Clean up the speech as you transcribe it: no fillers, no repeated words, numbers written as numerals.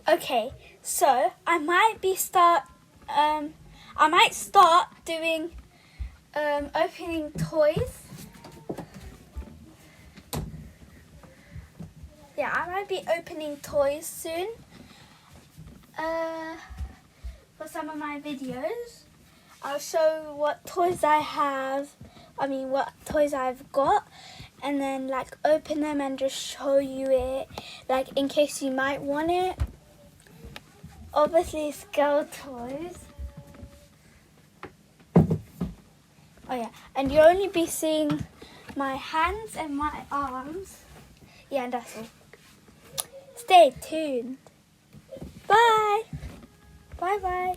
Okay, so I might start doing opening toys. Yeah, I might be opening toys soon. For some of my videos, I'll show what toys I have. What toys I've got, and then like open them and just show you it, like in case you might want it. Obviously, it's girl toys. Oh yeah, and you'll only be seeing my hands and my arms. Yeah, and that's all. Stay tuned. Bye. Bye bye.